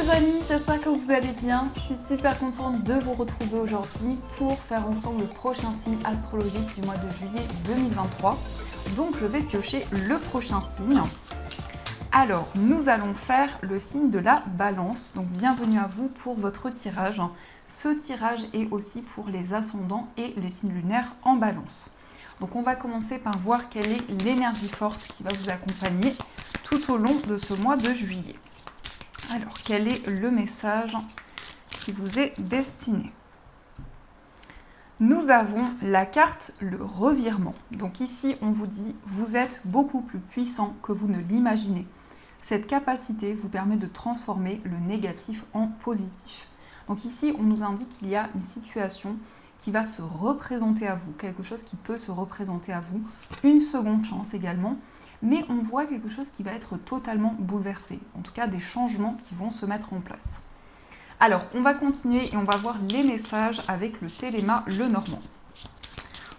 les amis, j'espère que vous allez bien. Je suis super contente de vous retrouver aujourd'hui pour faire ensemble le prochain signe astrologique du mois de juillet 2023. Donc je vais piocher le prochain signe. Alors, nous allons faire le signe de la Balance. Donc bienvenue à vous pour votre tirage. Ce tirage est aussi pour les ascendants et les signes lunaires en Balance. Donc on va commencer par voir quelle est l'énergie forte qui va vous accompagner tout au long de ce mois de juillet. Alors, quel est le message qui vous est destiné? Nous avons la carte le revirement. Donc ici, on vous dit, vous êtes beaucoup plus puissant que vous ne l'imaginez. Cette capacité vous permet de transformer le négatif en positif. Donc ici, on nous indique qu'il y a une situation qui va se représenter à vous, quelque chose qui peut se représenter à vous, une seconde chance également, mais on voit quelque chose qui va être totalement bouleversé, en tout cas des changements qui vont se mettre en place. Alors, on va continuer et on va voir les messages avec le Téléma Lenormand.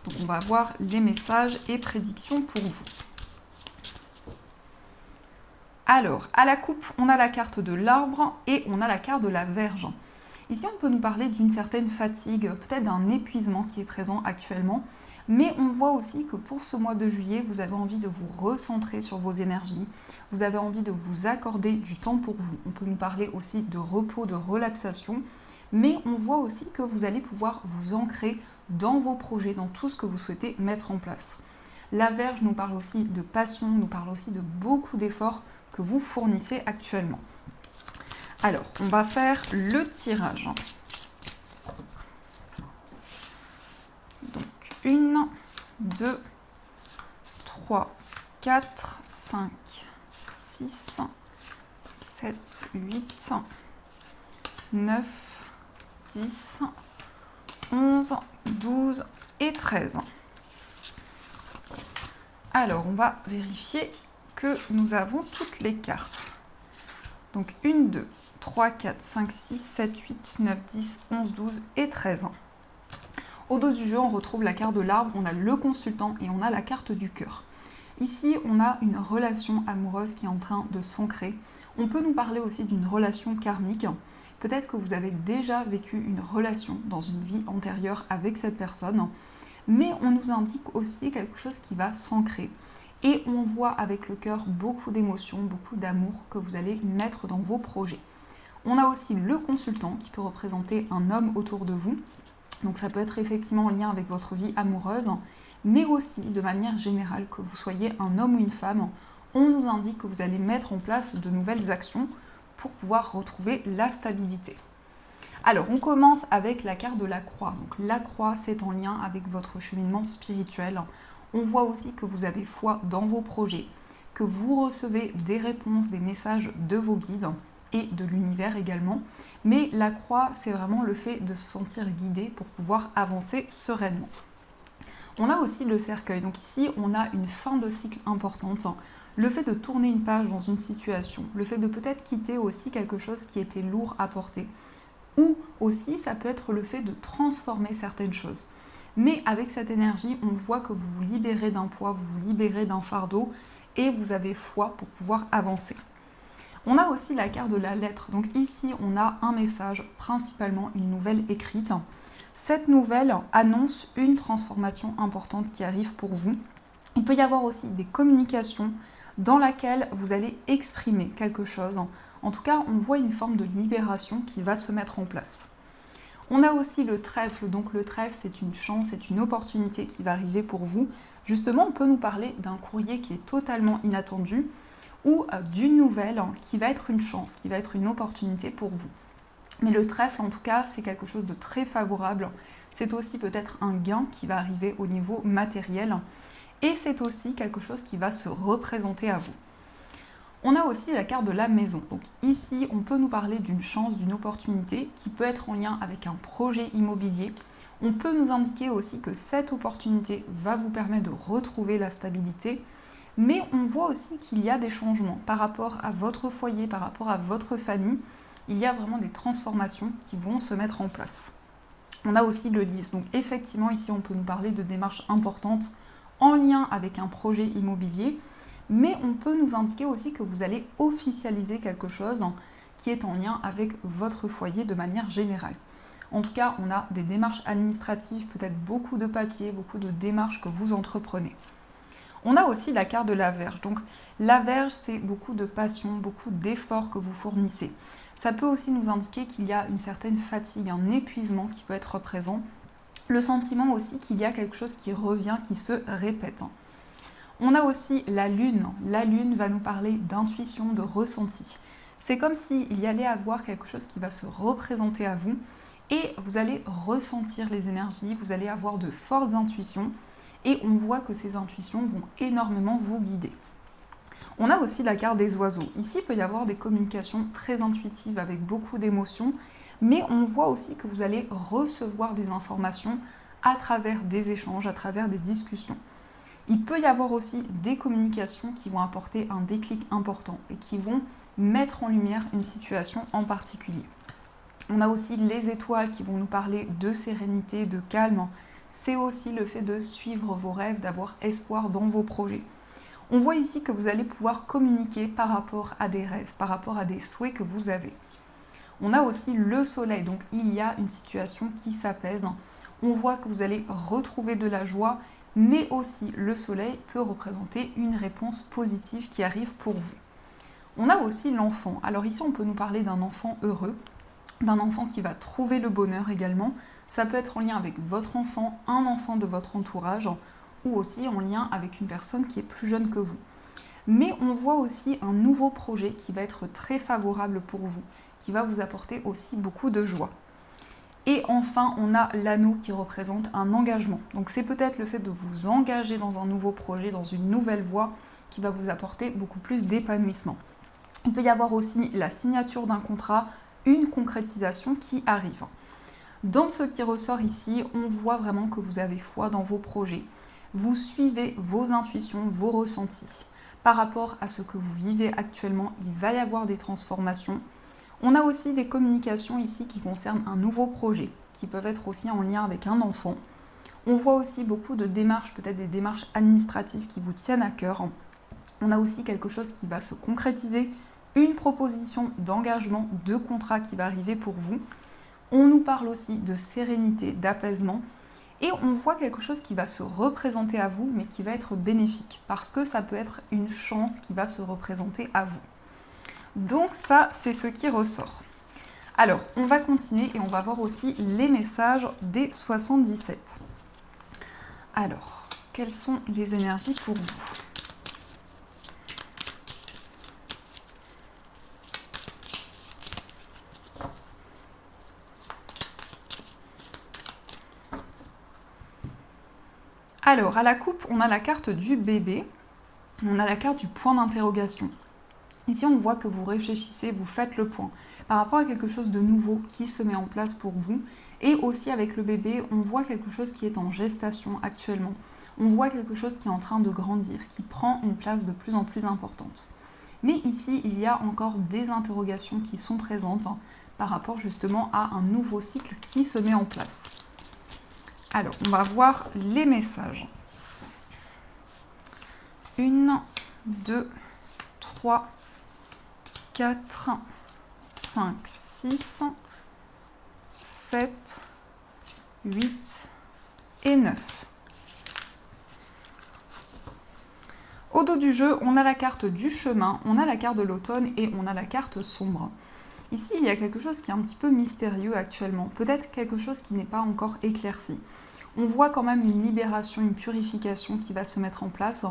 Donc on va voir les messages et prédictions pour vous. Alors, à la coupe, on a la carte de l'Arbre et on a la carte de la Vierge. Ici, on peut nous parler d'une certaine fatigue, peut-être d'un épuisement qui est présent actuellement, mais on voit aussi que pour ce mois de juillet, vous avez envie de vous recentrer sur vos énergies, vous avez envie de vous accorder du temps pour vous. On peut nous parler aussi de repos, de relaxation, mais on voit aussi que vous allez pouvoir vous ancrer dans vos projets, dans tout ce que vous souhaitez mettre en place. La Vierge nous parle aussi de passion, nous parle aussi de beaucoup d'efforts que vous fournissez actuellement. Alors, on va faire le tirage. Donc, 1, 2, 3, 4, 5, 6, 7, 8, 9, 10, 11, 12 et 13. Alors, on va vérifier que nous avons toutes les cartes. Donc, 1, 2, 3, 4, 5, 6, 7, 8, 9, 10, 11, 12 et 13. Au dos du jeu, on retrouve la carte de l'Arbre, on a le consultant et on a la carte du cœur. Ici, on a une relation amoureuse qui est en train de s'ancrer. On peut nous parler aussi d'une relation karmique. Peut-être que vous avez déjà vécu une relation dans une vie antérieure avec cette personne, mais on nous indique aussi quelque chose qui va s'ancrer. Et on voit avec le cœur beaucoup d'émotions, beaucoup d'amour que vous allez mettre dans vos projets. On a aussi le consultant qui peut représenter un homme autour de vous. Donc ça peut être effectivement en lien avec votre vie amoureuse, mais aussi de manière générale, que vous soyez un homme ou une femme, on nous indique que vous allez mettre en place de nouvelles actions pour pouvoir retrouver la stabilité. Alors on commence avec la carte de la croix. Donc la croix, c'est en lien avec votre cheminement spirituel. On voit aussi que vous avez foi dans vos projets, que vous recevez des réponses, des messages de vos guides et de l'univers également. Mais la croix, c'est vraiment le fait de se sentir guidé pour pouvoir avancer sereinement. On a aussi le cercueil. Donc ici, on a une fin de cycle importante. Le fait de tourner une page dans une situation, le fait de peut-être quitter aussi quelque chose qui était lourd à porter. Ou aussi, ça peut être le fait de transformer certaines choses. Mais avec cette énergie, on voit que vous vous libérez d'un poids, vous vous libérez d'un fardeau et vous avez foi pour pouvoir avancer. On a aussi la carte de la lettre. Donc ici, on a un message, principalement une nouvelle écrite. Cette nouvelle annonce une transformation importante qui arrive pour vous. Il peut y avoir aussi des communications dans lesquelles vous allez exprimer quelque chose. En tout cas, on voit une forme de libération qui va se mettre en place. On a aussi le trèfle, donc le trèfle c'est une chance, c'est une opportunité qui va arriver pour vous. Justement, on peut nous parler d'un courrier qui est totalement inattendu ou d'une nouvelle qui va être une chance, qui va être une opportunité pour vous. Mais le trèfle en tout cas c'est quelque chose de très favorable, c'est aussi peut-être un gain qui va arriver au niveau matériel et c'est aussi quelque chose qui va se représenter à vous. On a aussi la carte de la maison. Donc ici, on peut nous parler d'une chance, d'une opportunité qui peut être en lien avec un projet immobilier. On peut nous indiquer aussi que cette opportunité va vous permettre de retrouver la stabilité. Mais on voit aussi qu'il y a des changements par rapport à votre foyer, par rapport à votre famille. Il y a vraiment des transformations qui vont se mettre en place. On a aussi le lys. Donc effectivement, ici, on peut nous parler de démarches importantes en lien avec un projet immobilier. Mais on peut nous indiquer aussi que vous allez officialiser quelque chose qui est en lien avec votre foyer de manière générale. En tout cas, on a des démarches administratives, peut-être beaucoup de papiers, beaucoup de démarches que vous entreprenez. On a aussi la carte de la Vierge. Donc la Vierge, c'est beaucoup de passion, beaucoup d'efforts que vous fournissez. Ça peut aussi nous indiquer qu'il y a une certaine fatigue, un épuisement qui peut être présent. Le sentiment aussi qu'il y a quelque chose qui revient, qui se répète. On a aussi la Lune. La Lune va nous parler d'intuition, de ressenti. C'est comme s'il y allait avoir quelque chose qui va se représenter à vous et vous allez ressentir les énergies, vous allez avoir de fortes intuitions et on voit que ces intuitions vont énormément vous guider. On a aussi la carte des oiseaux. Ici, il peut y avoir des communications très intuitives avec beaucoup d'émotions, mais on voit aussi que vous allez recevoir des informations à travers des échanges, à travers des discussions. Il peut y avoir aussi des communications qui vont apporter un déclic important et qui vont mettre en lumière une situation en particulier. On a aussi les étoiles qui vont nous parler de sérénité, de calme. C'est aussi le fait de suivre vos rêves, d'avoir espoir dans vos projets. On voit ici que vous allez pouvoir communiquer par rapport à des rêves, par rapport à des souhaits que vous avez. On a aussi le soleil, donc il y a une situation qui s'apaise. On voit que vous allez retrouver de la joie, mais aussi le soleil peut représenter une réponse positive qui arrive pour vous. On a aussi l'enfant. Alors ici, on peut nous parler d'un enfant heureux, d'un enfant qui va trouver le bonheur également. Ça peut être en lien avec votre enfant, un enfant de votre entourage, ou aussi en lien avec une personne qui est plus jeune que vous. Mais on voit aussi un nouveau projet qui va être très favorable pour vous, qui va vous apporter aussi beaucoup de joie. Et enfin, on a l'anneau qui représente un engagement. Donc c'est peut-être le fait de vous engager dans un nouveau projet, dans une nouvelle voie, qui va vous apporter beaucoup plus d'épanouissement. Il peut y avoir aussi la signature d'un contrat, une concrétisation qui arrive. Dans ce qui ressort ici, on voit vraiment que vous avez foi dans vos projets. Vous suivez vos intuitions, vos ressentis. Par rapport à ce que vous vivez actuellement, il va y avoir des transformations. On a aussi des communications ici qui concernent un nouveau projet, qui peuvent être aussi en lien avec un enfant. On voit aussi beaucoup de démarches, peut-être des démarches administratives qui vous tiennent à cœur. On a aussi quelque chose qui va se concrétiser, une proposition d'engagement, de contrat qui va arriver pour vous. On nous parle aussi de sérénité, d'apaisement. Et on voit quelque chose qui va se représenter à vous, mais qui va être bénéfique, parce que ça peut être une chance qui va se représenter à vous. Donc ça, c'est ce qui ressort. Alors, on va continuer et on va voir aussi les messages des 77. Alors, quelles sont les énergies pour vous ? Alors, à la coupe, on a la carte du bébé, on a la carte du point d'interrogation. Ici, on voit que vous réfléchissez, vous faites le point par rapport à quelque chose de nouveau qui se met en place pour vous. Et aussi avec le bébé, on voit quelque chose qui est en gestation actuellement. On voit quelque chose qui est en train de grandir, qui prend une place de plus en plus importante. Mais ici, il y a encore des interrogations qui sont présentes par rapport justement à un nouveau cycle qui se met en place. Alors, on va voir les messages. 1, 2, 3, 4, 5, 6, 7, 8 et 9. Au dos du jeu, on a la carte du chemin, on a la carte de l'automne et on a la carte sombre. Ici, il y a quelque chose qui est un petit peu mystérieux actuellement, peut-être quelque chose qui n'est pas encore éclairci. On voit quand même une libération, une purification qui va se mettre en place.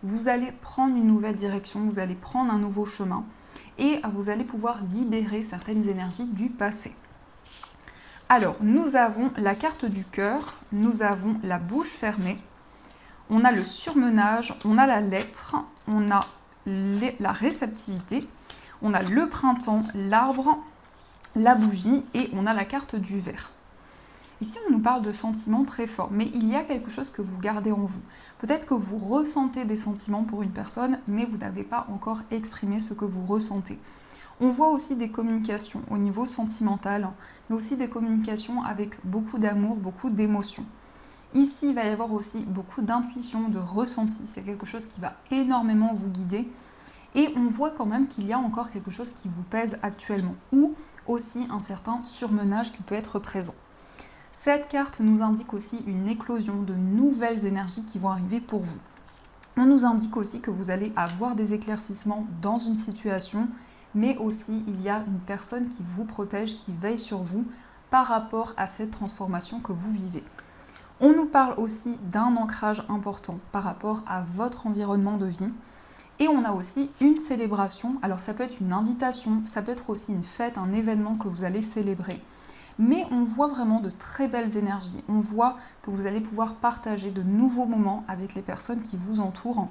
Vous allez prendre une nouvelle direction, vous allez prendre un nouveau chemin et vous allez pouvoir libérer certaines énergies du passé. Alors, nous avons la carte du cœur, nous avons la bouche fermée, on a le surmenage, on a la lettre, on a la réceptivité, on a le printemps, l'arbre, la bougie et on a la carte du verre. Ici, on nous parle de sentiments très forts, mais il y a quelque chose que vous gardez en vous. Peut-être que vous ressentez des sentiments pour une personne, mais vous n'avez pas encore exprimé ce que vous ressentez. On voit aussi des communications au niveau sentimental, mais aussi des communications avec beaucoup d'amour, beaucoup d'émotions. Ici, il va y avoir aussi beaucoup d'intuition, de ressenti. C'est quelque chose qui va énormément vous guider. Et on voit quand même qu'il y a encore quelque chose qui vous pèse actuellement, ou aussi un certain surmenage qui peut être présent. Cette carte nous indique aussi une éclosion de nouvelles énergies qui vont arriver pour vous. On nous indique aussi que vous allez avoir des éclaircissements dans une situation, mais aussi il y a une personne qui vous protège, qui veille sur vous par rapport à cette transformation que vous vivez. On nous parle aussi d'un ancrage important par rapport à votre environnement de vie. Et on a aussi une célébration, alors ça peut être une invitation, ça peut être aussi une fête, un événement que vous allez célébrer. Mais on voit vraiment de très belles énergies, on voit que vous allez pouvoir partager de nouveaux moments avec les personnes qui vous entourent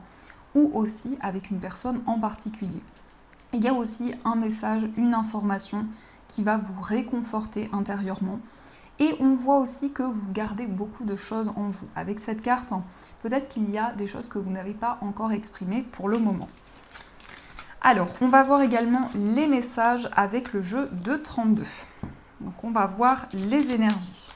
ou aussi avec une personne en particulier. Il y a aussi un message, une information qui va vous réconforter intérieurement. Et on voit aussi que vous gardez beaucoup de choses en vous. Avec cette carte, peut-être qu'il y a des choses que vous n'avez pas encore exprimées pour le moment. Alors, on va voir également les messages avec le jeu de 32. Donc, on va voir les énergies.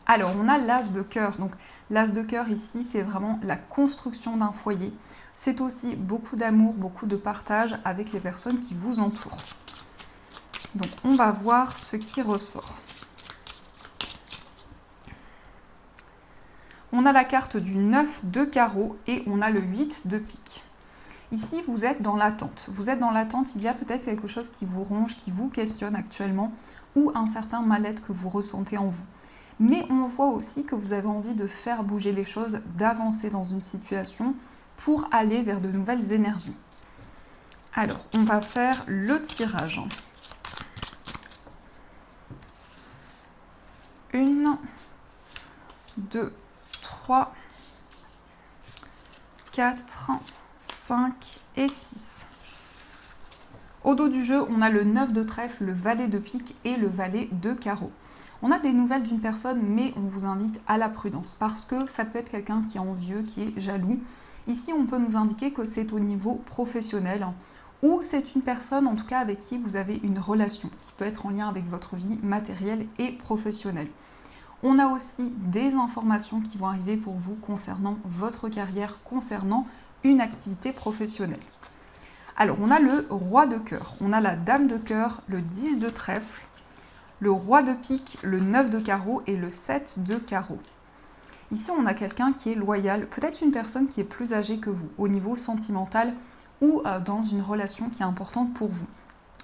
Alors, on a l'as de cœur. Donc, l'as de cœur ici, c'est vraiment la construction d'un foyer. C'est aussi beaucoup d'amour, beaucoup de partage avec les personnes qui vous entourent. Donc, on va voir ce qui ressort. On a la carte du 9 de carreau et on a le 8 de pique. Ici, vous êtes dans l'attente. Vous êtes dans l'attente, il y a peut-être quelque chose qui vous ronge, qui vous questionne actuellement, ou un certain mal-être que vous ressentez en vous. Mais on voit aussi que vous avez envie de faire bouger les choses, d'avancer dans une situation pour aller vers de nouvelles énergies. Alors, on va faire le tirage. 1, 2, 3, 4, 5 et 6. Au dos du jeu, on a le 9 de trèfle, le valet de pique et le valet de carreau. On a des nouvelles d'une personne, mais on vous invite à la prudence parce que ça peut être quelqu'un qui est envieux, qui est jaloux. Ici, on peut nous indiquer que c'est au niveau professionnel ou c'est une personne, en tout cas, avec qui vous avez une relation qui peut être en lien avec votre vie matérielle et professionnelle. On a aussi des informations qui vont arriver pour vous concernant votre carrière, concernant une activité professionnelle. Alors, on a le roi de cœur, on a la dame de cœur, le 10 de trèfle, le roi de pique, le 9 de carreau et le 7 de carreau. Ici, on a quelqu'un qui est loyal, peut-être une personne qui est plus âgée que vous, au niveau sentimental ou dans une relation qui est importante pour vous.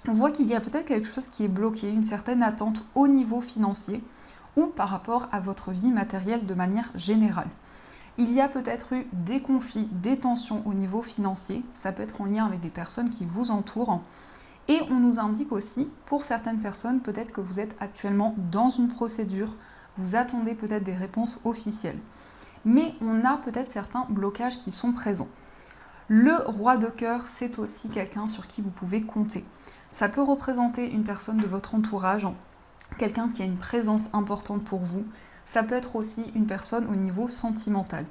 On voit qu'il y a peut-être quelque chose qui est bloqué, une certaine attente au niveau financier ou par rapport à votre vie matérielle de manière générale. Il y a peut-être eu des conflits, des tensions au niveau financier, ça peut être en lien avec des personnes qui vous entourent. Et on nous indique aussi, pour certaines personnes, peut-être que vous êtes actuellement dans une procédure, vous attendez peut-être des réponses officielles. Mais on a peut-être certains blocages qui sont présents. Le roi de cœur, c'est aussi quelqu'un sur qui vous pouvez compter. Ça peut représenter une personne de votre entourage, quelqu'un qui a une présence importante pour vous. Ça peut être aussi une personne au niveau sentimental.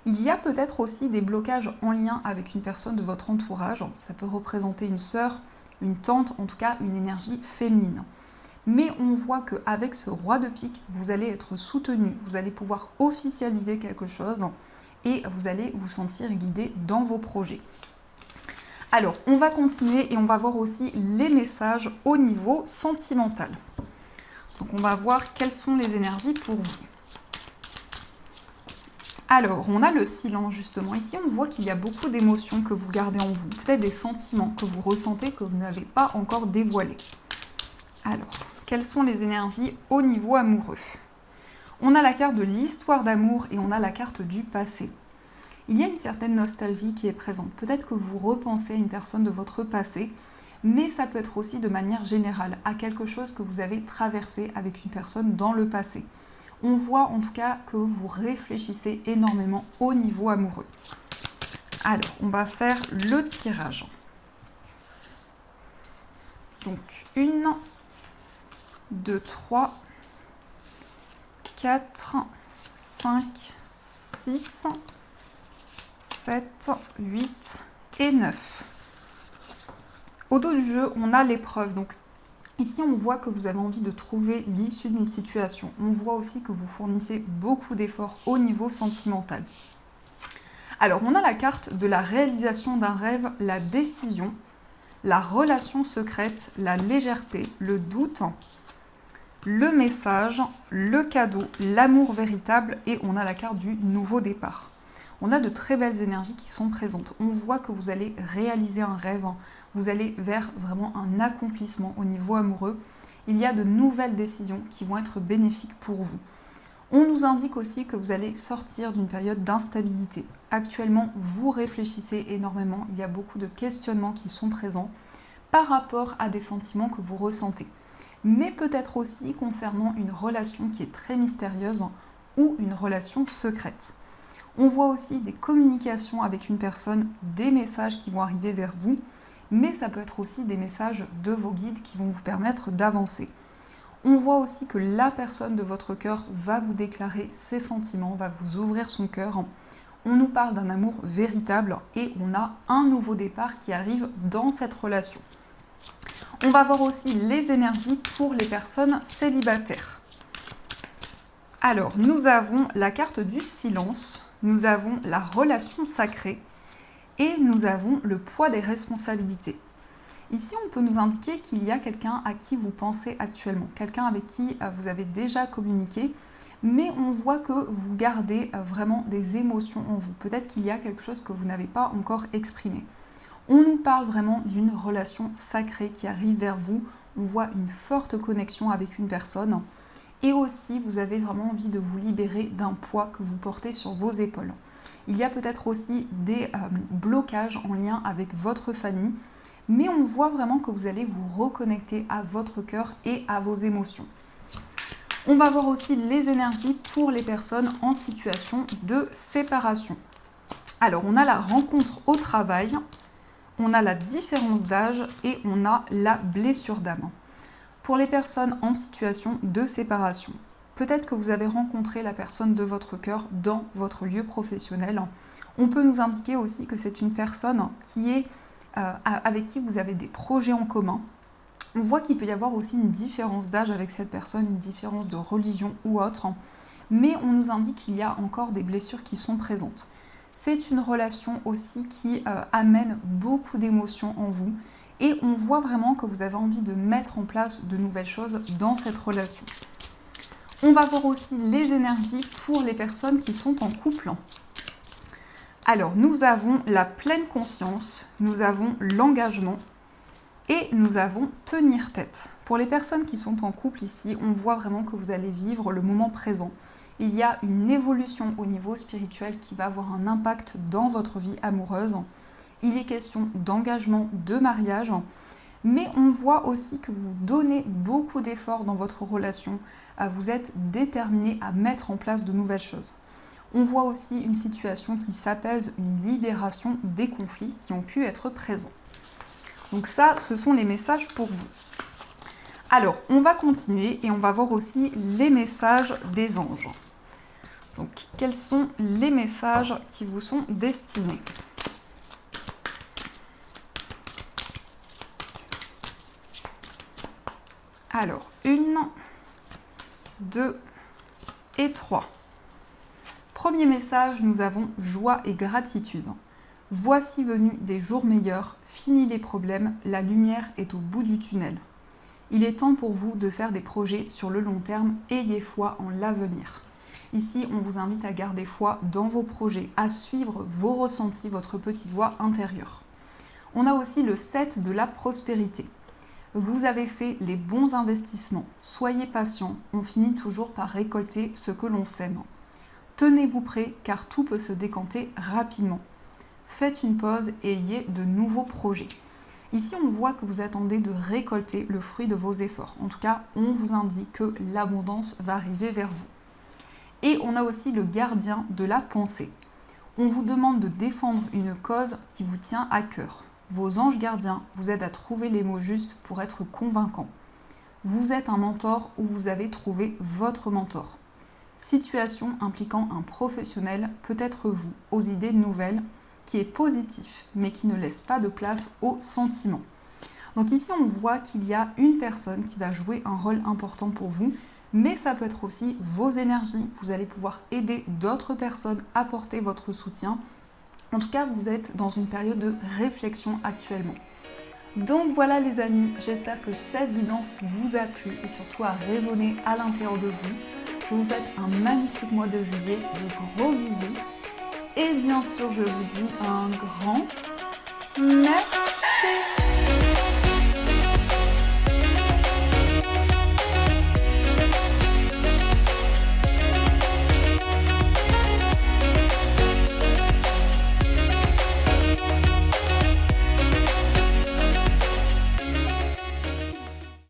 Il y a peut-être aussi des blocages en lien avec une personne de votre entourage. Ça peut représenter une sœur, une tante, en tout cas une énergie féminine. Mais on voit qu'avec ce roi de pique, vous allez être soutenu, vous allez pouvoir officialiser quelque chose et vous allez vous sentir guidé dans vos projets. Alors, on va continuer et on va voir aussi les messages au niveau sentimental. Donc, on va voir quelles sont les énergies pour vous. Alors, on a le silence justement. Ici, on voit qu'il y a beaucoup d'émotions que vous gardez en vous, peut-être des sentiments que vous ressentez que vous n'avez pas encore dévoilés. Alors, quelles sont les énergies au niveau amoureux? On a la carte de l'histoire d'amour et on a la carte du passé. Il y a une certaine nostalgie qui est présente. Peut-être que vous repensez à une personne de votre passé, mais ça peut être aussi de manière générale à quelque chose que vous avez traversé avec une personne dans le passé. On voit en tout cas que vous réfléchissez énormément au niveau amoureux. Alors, on va faire le tirage. Donc, 1, 2, 3, 4, 5, 6, 7, 8 et 9. Au dos du jeu, on a l'épreuve. Donc, ici, on voit que vous avez envie de trouver l'issue d'une situation. On voit aussi que vous fournissez beaucoup d'efforts au niveau sentimental. Alors, on a la carte de la réalisation d'un rêve, la décision, la relation secrète, la légèreté, le doute, le message, le cadeau, l'amour véritable et on a la carte du nouveau départ. On a de très belles énergies qui sont présentes. On voit que vous allez réaliser un rêve, vous allez vers vraiment un accomplissement au niveau amoureux. Il y a de nouvelles décisions qui vont être bénéfiques pour vous. On nous indique aussi que vous allez sortir d'une période d'instabilité. Actuellement, vous réfléchissez énormément, il y a beaucoup de questionnements qui sont présents par rapport à des sentiments que vous ressentez. Mais peut-être aussi concernant une relation qui est très mystérieuse ou une relation secrète. On voit aussi des communications avec une personne, des messages qui vont arriver vers vous, mais ça peut être aussi des messages de vos guides qui vont vous permettre d'avancer. On voit aussi que la personne de votre cœur va vous déclarer ses sentiments, va vous ouvrir son cœur. On nous parle d'un amour véritable et on a un nouveau départ qui arrive dans cette relation. On va voir aussi les énergies pour les personnes célibataires. Alors, nous avons la carte du silence, nous avons la relation sacrée et nous avons le poids des responsabilités. Ici, on peut nous indiquer qu'il y a quelqu'un à qui vous pensez actuellement, quelqu'un avec qui vous avez déjà communiqué, mais on voit que vous gardez vraiment des émotions en vous. Peut-être qu'il y a quelque chose que vous n'avez pas encore exprimé. On nous parle vraiment d'une relation sacrée qui arrive vers vous. On voit une forte connexion avec une personne. Et aussi, vous avez vraiment envie de vous libérer d'un poids que vous portez sur vos épaules. Il y a peut-être aussi des blocages en lien avec votre famille. Mais on voit vraiment que vous allez vous reconnecter à votre cœur et à vos émotions. On va voir aussi les énergies pour les personnes en situation de séparation. Alors, on a la rencontre au travail, on a la différence d'âge et on a la blessure d'âme. Pour les personnes en situation de séparation, peut-être que vous avez rencontré la personne de votre cœur dans votre lieu professionnel. On peut nous indiquer aussi que c'est une personne qui est avec qui vous avez des projets en commun. On voit qu'il peut y avoir aussi une différence d'âge avec cette personne, une différence de religion ou autre, mais on nous indique qu'il y a encore des blessures qui sont présentes. C'est une relation aussi qui amène beaucoup d'émotions en vous et on voit vraiment que vous avez envie de mettre en place de nouvelles choses dans cette relation. On va voir aussi les énergies pour les personnes qui sont en couple. Alors, nous avons la pleine conscience, nous avons l'engagement et nous avons tenir tête. Pour les personnes qui sont en couple ici, on voit vraiment que vous allez vivre le moment présent. Il y a une évolution au niveau spirituel qui va avoir un impact dans votre vie amoureuse. Il est question d'engagement, de mariage, mais on voit aussi que vous donnez beaucoup d'efforts dans votre relation. Vous êtes déterminé à mettre en place de nouvelles choses. On voit aussi une situation qui s'apaise, une libération des conflits qui ont pu être présents. Donc ça, ce sont les messages pour vous. Alors, on va continuer et on va voir aussi les messages des anges. Donc, quels sont les messages qui vous sont destinés ? Alors, 1, 2 et 3. Premier message, nous avons joie et gratitude. Voici venus des jours meilleurs, fini les problèmes, la lumière est au bout du tunnel. Il est temps pour vous de faire des projets sur le long terme, ayez foi en l'avenir. Ici, on vous invite à garder foi dans vos projets, à suivre vos ressentis, votre petite voix intérieure. On a aussi le 7 de la prospérité. Vous avez fait les bons investissements, soyez patient, on finit toujours par récolter ce que l'on sème. Tenez-vous prêt car tout peut se décanter rapidement. Faites une pause et ayez de nouveaux projets. Ici, on voit que vous attendez de récolter le fruit de vos efforts. En tout cas, on vous indique que l'abondance va arriver vers vous. Et on a aussi le gardien de la pensée. On vous demande de défendre une cause qui vous tient à cœur. Vos anges gardiens vous aident à trouver les mots justes pour être convaincants. Vous êtes un mentor ou vous avez trouvé votre mentor. Situation impliquant un professionnel, peut-être vous, aux idées nouvelles, qui est positif, mais qui ne laisse pas de place aux sentiments. Donc ici, on voit qu'il y a une personne qui va jouer un rôle important pour vous, mais ça peut être aussi vos énergies. Vous allez pouvoir aider d'autres personnes à porter votre soutien. En tout cas, vous êtes dans une période de réflexion actuellement. Donc voilà les amis, j'espère que cette guidance vous a plu et surtout a résonné à l'intérieur de vous. Je vous souhaite un magnifique mois de juillet, de gros bisous. Et bien sûr, je vous dis un grand merci.